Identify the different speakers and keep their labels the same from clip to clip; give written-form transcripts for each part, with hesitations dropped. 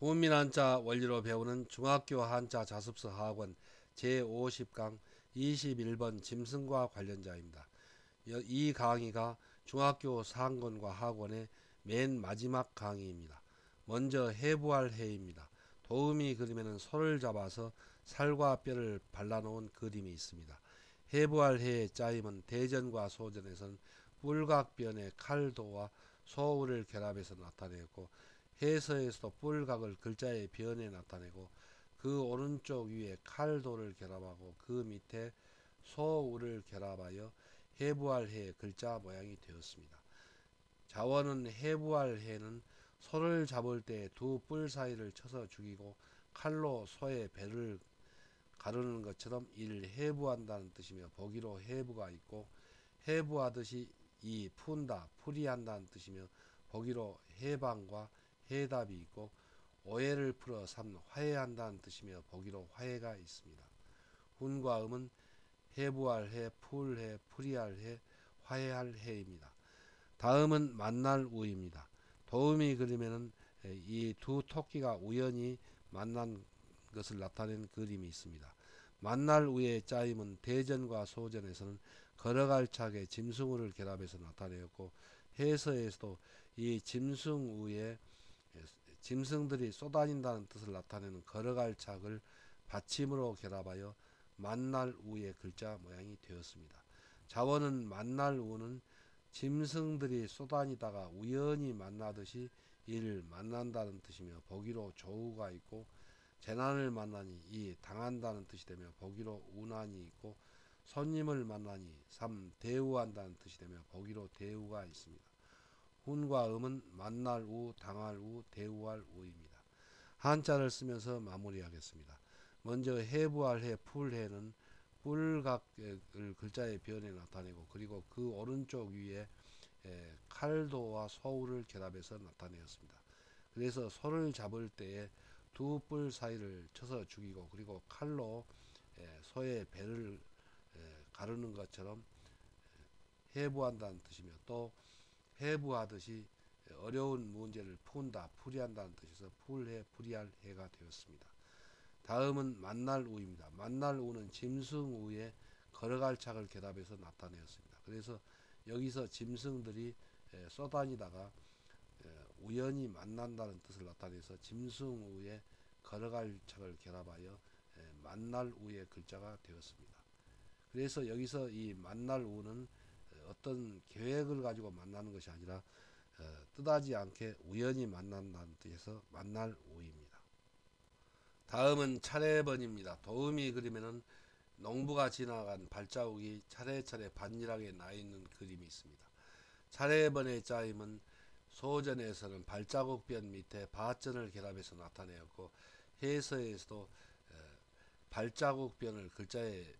Speaker 1: 훈민 한자 원리로 배우는 중학교 한자 자습서 학원 제50강 21번 짐승과 관련자입니다. 이 강의가 중학교 상권과 학원의 맨 마지막 강의입니다. 먼저 해부할 해입니다. 도우미 그림에는 소를 잡아서 살과 뼈를 발라놓은 그림이 있습니다. 해부할 해의 짜임은 대전과 소전에서는 뿔각변의 칼도와 소우를 결합해서 나타내었고, 해서에서도 뿔각을 글자의 변에 나타내고, 그 오른쪽 위에 칼도를 결합하고 그 밑에 소우를 결합하여 해부할 해의 글자 모양이 되었습니다. 자원은 해부할 해는 소를 잡을 때 두 뿔 사이를 쳐서 죽이고 칼로 소의 배를 가르는 것처럼 이를 해부한다는 뜻이며, 보기로 해부가 있고, 해부하듯이 이 푼다 풀이한다는 뜻이며, 보기로 해방과 해답이 있고, 오해를 풀어 삼 화해한다는 뜻이며, 보기로 화해가 있습니다. 훈과 음은 해부할 해, 풀해, 풀이할 해, 화해할 해입니다. 다음은 만날 우입니다. 도우미 그림에는 이 두 토끼가 우연히 만난 것을 나타낸 그림이 있습니다. 만날 우의 짜임은 대전과 소전에서는 걸어갈 차게 짐승우를 결합해서 나타내었고, 해서에서도 이 짐승우에 짐승들이 쏘다닌다는 뜻을 나타내는 걸어갈 착을 받침으로 결합하여 만날 우의 글자 모양이 되었습니다. 자원은 만날 우는 짐승들이 쏘다니다가 우연히 만나듯이 이를 만난다는 뜻이며, 보기로 조우가 있고, 재난을 만나니 이 당한다는 뜻이 되며, 보기로 운한이 있고, 손님을 만나니 삼 대우한다는 뜻이 되며, 보기로 대우가 있습니다. 훈과 음은 만날 우, 당할 우, 대우할 우입니다. 한자를 쓰면서 마무리하겠습니다. 먼저 해부할 해, 풀해는 뿔각을 글자의 변에 나타내고, 그리고 그 오른쪽 위에 칼도와 소우를 결합해서 나타내었습니다. 그래서 소를 잡을 때에 두 뿔 사이를 쳐서 죽이고, 그리고 칼로 소의 배를 가르는 것처럼 해부한다는 뜻이며, 또 해부하듯이 어려운 문제를 푼다 풀이한다는 뜻에서 풀해 풀이할 해가 되었습니다. 다음은 만날 우입니다. 만날 우는 짐승 우에 걸어갈 착을 결합해서 나타내었습니다. 그래서 여기서 짐승들이 쏘다니다가 우연히 만난다는 뜻을 나타내서 짐승 우에 걸어갈 착을 결합하여 만날 우의 글자가 되었습니다. 그래서 여기서 이 만날 우는 어떤 계획을 가지고 만나는 것이 아니라 뜻하지 않게 우연히 만난다는 뜻에서 만날 우입니다. 다음은 차례번입니다. 도우미 그림에는 농부가 지나간 발자국이 차례차례 반일하게 나 있는 그림이 있습니다. 차례번의 짜임은 소전에서는 발자국변 밑에 바전을 결합해서 나타내었고, 해서에서도 발자국변을 글자의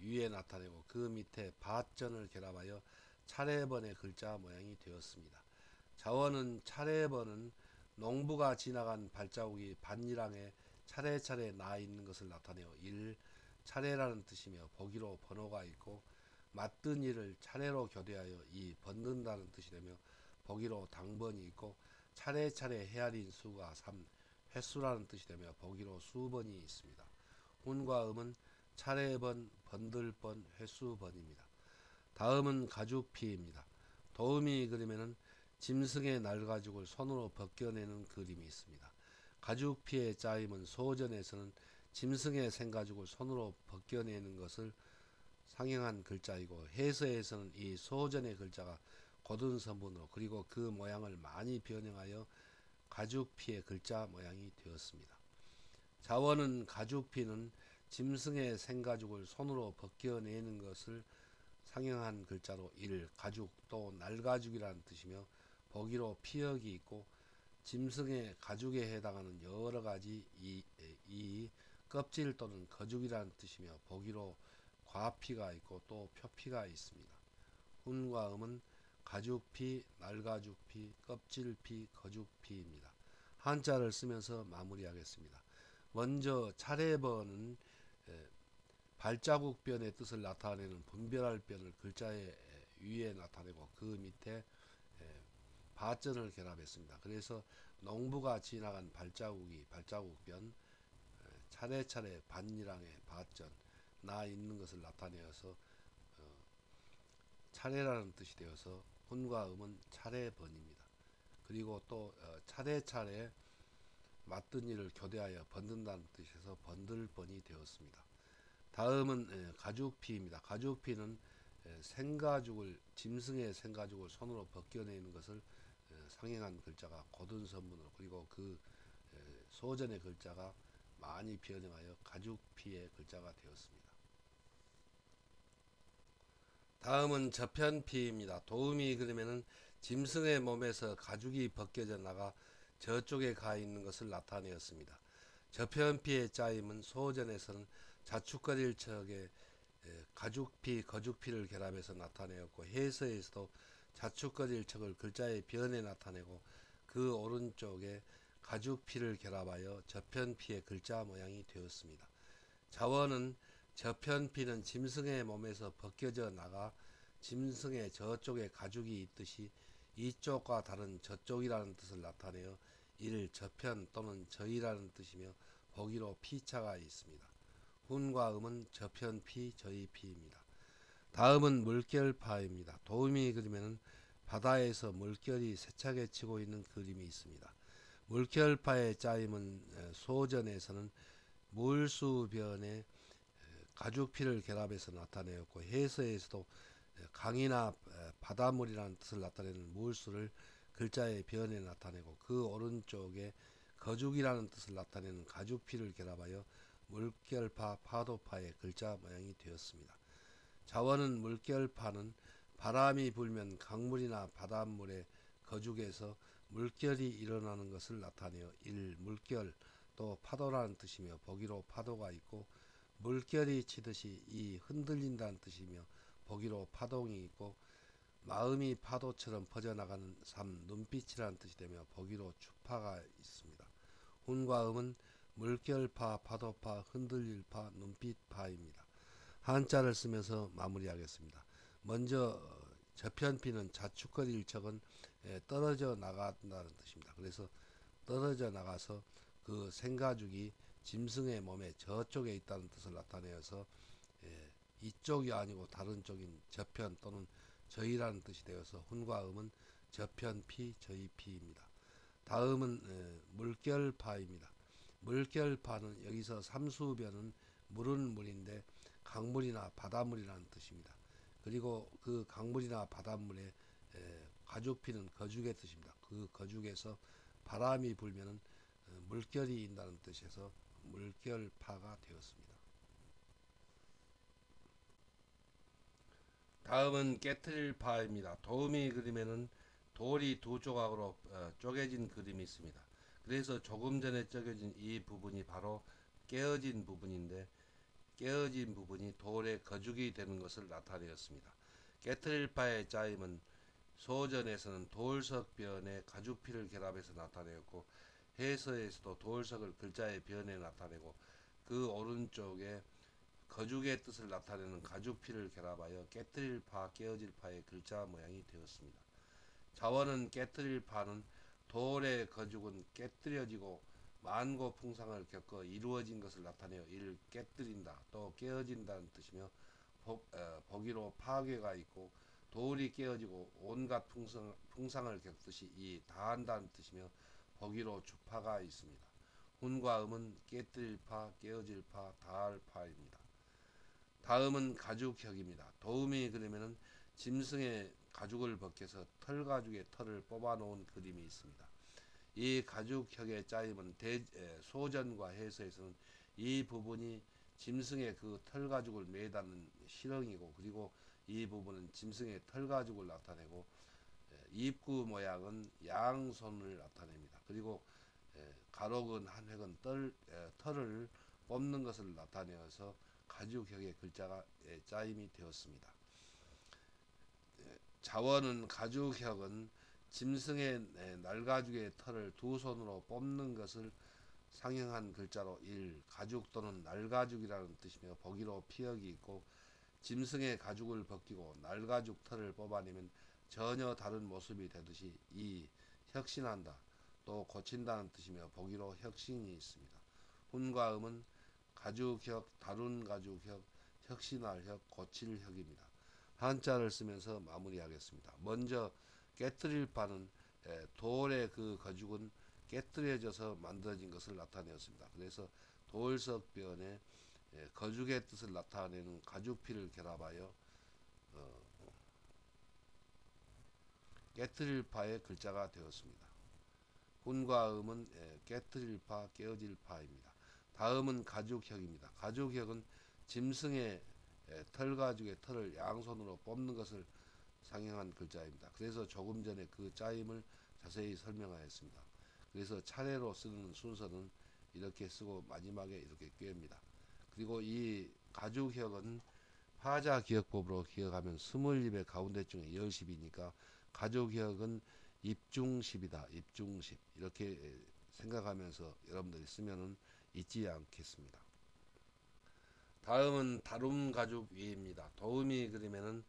Speaker 1: 위에 나타내고 그 밑에 바전을 결합하여 차례번의 글자 모양이 되었습니다. 자원은 차례번은 농부가 지나간 발자국이 반일항에 차례차례 나 있는 것을 나타내어 일 차례라는 뜻이며, 보기로 번호가 있고, 맞든 일을 차례로 교대하여 이 번든다는 뜻이 되며, 보기로 당번이 있고, 차례차례 헤아린 수가 3 횟수라는 뜻이 되며, 보기로 수번이 있습니다. 훈과 음은 차례번, 번들번, 횟수번입니다. 다음은 가죽피입니다. 도우미 그림에는 짐승의 날가죽을 손으로 벗겨내는 그림이 있습니다. 가죽피의 짜임은 소전에서는 짐승의 생가죽을 손으로 벗겨내는 것을 상행한 글자이고, 해서에서는 이 소전의 글자가 고든 선분으로, 그리고 그 모양을 많이 변형하여 가죽피의 글자 모양이 되었습니다. 자원은 가죽피는 짐승의 생가죽을 손으로 벗겨내는 것을 상형한 글자로 일 가죽 또 날가죽이라는 뜻이며, 보기로 피역이 있고, 짐승의 가죽에 해당하는 여러 가지 이 껍질 또는 거죽이라는 뜻이며, 보기로 과피가 있고 또 표피가 있습니다. 훈과 음은 가죽피, 날가죽피, 껍질피, 거죽피입니다. 한자를 쓰면서 마무리하겠습니다. 먼저 차례번은 발자국변의 뜻을 나타내는 분별할 변을 글자의 위에 나타내고 그 밑에 바전을 결합했습니다. 그래서 농부가 지나간 발자국변, 차례차례 반일항의 바전, 나 있는 것을 나타내어서 차례라는 뜻이 되어서 훈과 음은 차례번입니다. 그리고 또 차례차례 맞든 일을 교대하여 번든다는 뜻에서 번들번이 되었습니다. 다음은 가죽피입니다. 가죽피는 생가죽을 짐승의 생가죽을 손으로 벗겨내는 것을 상행한 글자가 고든 선문으로, 그리고 그 소전의 글자가 많이 변형하여 가죽피의 글자가 되었습니다. 다음은 저편피입니다. 도움이 그러면은 짐승의 몸에서 가죽이 벗겨져 나가 저쪽에 가 있는 것을 나타내었습니다. 저편피의 짜임은 소전에서는 자축거릴 척에 가죽피, 거죽피를 결합해서 나타내었고, 해서에서도 자축거릴 척을 글자의 변에 나타내고 그 오른쪽에 가죽피를 결합하여 저편피의 글자 모양이 되었습니다. 자원은 저편피는 짐승의 몸에서 벗겨져 나가 짐승의 저쪽에 가죽이 있듯이 이쪽과 다른 저쪽이라는 뜻을 나타내어 이를 저편 또는 저희라는 뜻이며 보기로 피자가 있습니다. 훈과 음은 저편피, 저희피입니다. 다음은 물결파입니다. 도우미 그림에는 바다에서 물결이 세차게 치고 있는 그림이 있습니다. 물결파의 짜임은 소전에서는 물수변에 가죽피를 결합해서 나타내었고, 해서에서도 강이나 바닷물이라는 뜻을 나타내는 물수를 글자의 변에 나타내고 그 오른쪽에 거죽이라는 뜻을 나타내는 가죽피를 결합하여 물결파, 파도파의 글자 모양이 되었습니다. 자원은 물결파는 바람이 불면 강물이나 바닷물의 거죽에서 물결이 일어나는 것을 나타내어 물결 또 파도라는 뜻이며 보기로 파도가 있고, 물결이 치듯이 이 흔들린다는 뜻이며 보기로 파동이 있고, 마음이 파도처럼 퍼져나가는 눈빛이라는 뜻이 되며 보기로 추파가 있습니다. 훈과 음은 물결파, 파도파, 흔들릴파, 눈빛파입니다. 한자를 쓰면서 마무리하겠습니다. 먼저 저편피는 자축거릴 척은 떨어져 나간다는 뜻입니다. 그래서 떨어져 나가서 그 생가죽이 짐승의 몸에 저쪽에 있다는 뜻을 나타내어서 이쪽이 아니고 다른 쪽인 저편 또는 저희라는 뜻이 되어서 훈과 음은 저편피, 저희피입니다. 다음은 물결파입니다. 물결파는 여기서 삼수변은 물은 물인데 강물이나 바닷물이라는 뜻입니다. 그리고 그 강물이나 바닷물에 가죽피는 거죽의 뜻입니다. 그 거죽에서 바람이 불면은 물결이 인다는 뜻에서 물결파가 되었습니다. 다음은 깨트릴파입니다. 도우미 그림에는 돌이 두 조각으로 쪼개진 그림이 있습니다. 그래서 조금 전에 쪼개진 이 부분이 바로 깨어진 부분인데, 깨어진 부분이 돌의 거죽이 되는 것을 나타내었습니다. 깨트릴파의 짜임은 소전에서는 돌석변에 가죽피를 결합해서 나타내었고, 해서에서도 돌석을 글자의 변에 나타내고 그 오른쪽에 거죽의 뜻을 나타내는 가죽피를 결합하여 깨트릴파, 깨어질파의 글자 모양이 되었습니다. 자원은 깨트릴파는 돌의 거죽은 깨뜨려지고 만고풍상을 겪어 이루어진 것을 나타내어 이를 깨뜨린다, 또 깨어진다는 뜻이며 보기로 파괴가 있고, 돌이 깨어지고 온갖 풍상을 겪듯이 이 다한다는 뜻이며 보기로 주파가 있습니다. 훈과 음은 깨뜨릴파, 깨어질파, 다할파입니다. 다음은 가죽혁입니다. 도우미 그림에는 짐승의 가죽을 벗겨서 털가죽의 털을 뽑아 놓은 그림이 있습니다. 이 가죽혁의 짜임은 소전과 해서에서는 이 부분이 짐승의 그 털가죽을 매다는 실형이고, 그리고 이 부분은 짐승의 털가죽을 나타내고, 입구 모양은 양손을 나타냅니다. 그리고 가로근 한 획은 털을 뽑는 것을 나타내어서 가죽혁의 글자가 짜임이 되었습니다. 자원은 가죽혁은 짐승의 날가죽의 털을 두 손으로 뽑는 것을 상형한 글자로 가죽 또는 날가죽이라는 뜻이며 보기로 피역이 있고, 짐승의 가죽을 벗기고 날가죽 털을 뽑아내면 전혀 다른 모습이 되듯이 이 혁신한다 또 고친다는 뜻이며 보기로 혁신이 있습니다. 훈과 음은 가죽혁, 다룬 가죽혁, 혁신할혁, 고칠혁입니다. 한자를 쓰면서 마무리하겠습니다. 먼저 깨뜨릴 바는 돌의 그 가죽은 깨뜨려져서 만들어진 것을 나타내었습니다. 그래서 돌석변에 거죽의 뜻을 나타내는 가죽피를 결합하여 깨뜨릴 파의 글자가 되었습니다. 훈과 음은 깨뜨릴 파, 깨어질 파입니다. 다음은 가죽혁입니다. 가죽혁은 짐승의 털가죽의 털을 양손으로 뽑는 것을 상징한 글자입니다. 그래서 조금 전에 그 짜임을 자세히 설명하였습니다. 그래서 차례로 쓰는 순서는 이렇게 쓰고 마지막에 이렇게 꿰입니다. 그리고 이 가죽혁은 화자 기억법으로 기억하면 20입의 가운데중에 10입이니까 가죽혁은 입중십이다. 입중십. 이렇게 생각하면서 여러분들이 쓰면은 잊지 않겠습니다. 다음은 다룸 가죽 위입니다. 도우미 그림에는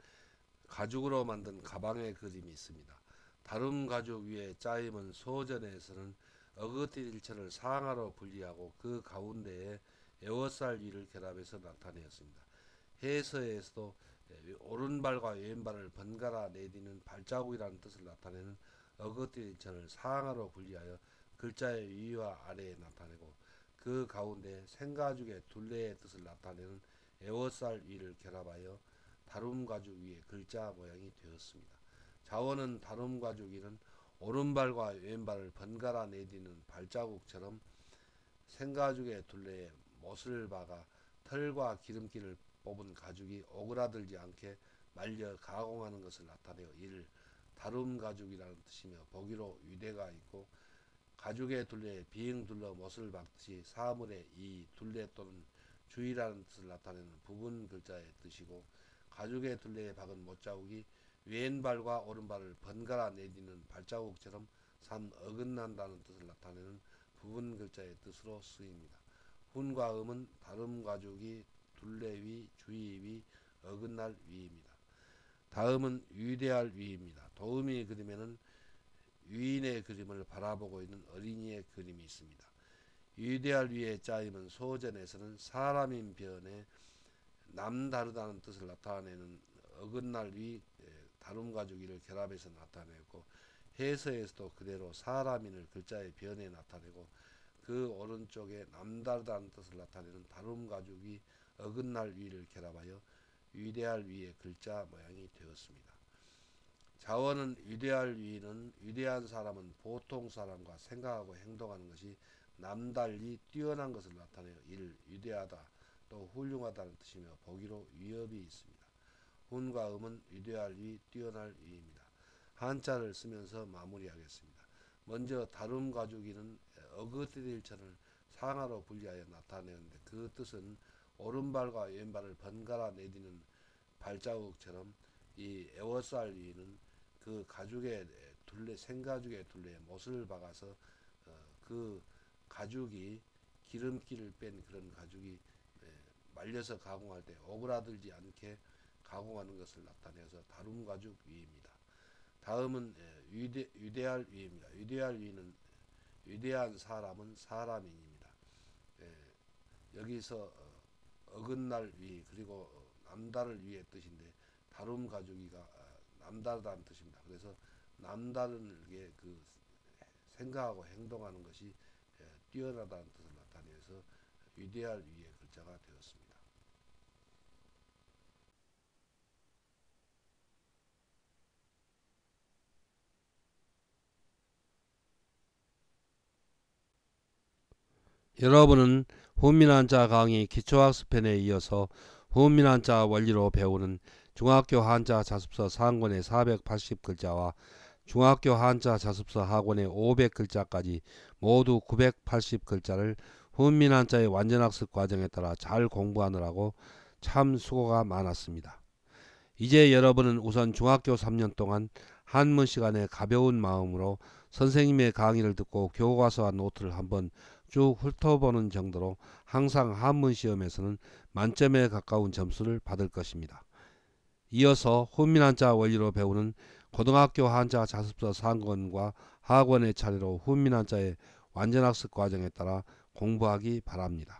Speaker 1: 가죽으로 만든 가방의 그림이 있습니다. 다룸 가죽 위의 짜임은 소전에서는 어긋일체를 상하로 분리하고 그 가운데에 에워쌀 위를 결합해서 나타내었습니다. 해서에서도 오른발과 왼발을 번갈아 내딛는 발자국이라는 뜻을 나타내는 어긋일체를 상하로 분리하여 글자의 위와 아래에 나타내고 그 가운데 생가죽의 둘레의 뜻을 나타내는 에워쌀 위를 결합하여 다룸 가죽 위의 글자 모양이 되었습니다. 자원은 다룸 가죽 위는 오른발과 왼발을 번갈아 내딛는 발자국처럼 생가죽의 둘레에 못을 박아 털과 기름기를 뽑은 가죽이 오그라들지 않게 말려 가공하는 것을 나타내어 이를 다룸 가죽이라는 뜻이며 보기로 위대가 있고 가죽의 둘레에 빙 둘러 못을 박듯이 사물의 이 둘레 또는 주의라는 뜻을 나타내는 부분 글자의 뜻이고 가죽의 둘레에 박은 못자국이 왼발과 오른발을 번갈아 내딛는 발자국처럼 산 어긋난다는 뜻을 나타내는 부분 글자의 뜻으로 쓰입니다. 훈과 음은 다룸 가죽이 둘레 위, 주의 위, 어긋날 위입니다. 다음은 위대할 위입니다. 도우미 그림에는 위인의 그림을 바라보고 있는 어린이의 그림이 있습니다. 위대할 위의 짜임은 소전에서는 사람인 변에 남다르다는 뜻을 나타내는 어긋날 위, 다룸 가죽 위를 결합해서 나타내고 해서에서도 그대로 사람인을 글자의 변에 나타내고 그 오른쪽에 남다르다는 뜻을 나타내는 다룸 가죽이 어긋날 위를 결합하여 위대할 위의 글자 모양이 되었습니다. 자원은 위대할 위는 위대한 사람은 보통 사람과 생각하고 행동하는 것이 남달리 뛰어난 것을 나타내어 이를 위대하다 또 훌륭하다는 뜻이며 보기로 위협이 있습니다. 훈과 음은 위대할 위, 뛰어날 위입니다. 한자를 쓰면서 마무리하겠습니다. 먼저 다룸 가죽이는 어긋일체를 상하로 분리하여 나타내는데 그 뜻은 오른발과 왼발을 번갈아 내딛는 발자국처럼 이 에워쌀 위는 그 가죽의 둘레, 생가죽의 둘레에 못을 박아서 그 가죽이 기름기를 뺀 그런 가죽이 말려서 가공할 때 오그라들지 않게 가공하는 것을 나타내서 다룸 가죽 위입니다. 다음은 위대할 위입니다. 위대할 위는 위대한 사람은 사람인입니다. 여기서 어긋날 위 그리고 남다를 위의 뜻인데 다룸 가죽이가 남다르다는 뜻입니다. 그래서 남다르게 그 생각하고 행동하는 것이 뛰어나다는 뜻을 나타내서 위대할 위의 글자가 되었습니다. 여러분은 훈민한자 강의 기초학습편에 이어서 훈민한자 원리로 배우는 중학교 한자 자습서 상권의 480글자와 중학교 한자 자습서 하권의 500글자까지 모두 980글자를 훈민한자의 완전학습 과정에 따라 잘 공부하느라고 참 수고가 많았습니다. 이제 여러분은 우선 중학교 3년 동안 한문 시간에 가벼운 마음으로 선생님의 강의를 듣고 교과서와 노트를 한번 쭉 훑어보는 정도로 항상 한문 시험에서는 만점에 가까운 점수를 받을 것입니다. 이어서 훈민한자 원리로 배우는 고등학교 한자 자습서 상권과 학원의 차례로 훈민한자의 완전학습 과정에 따라 공부하기 바랍니다.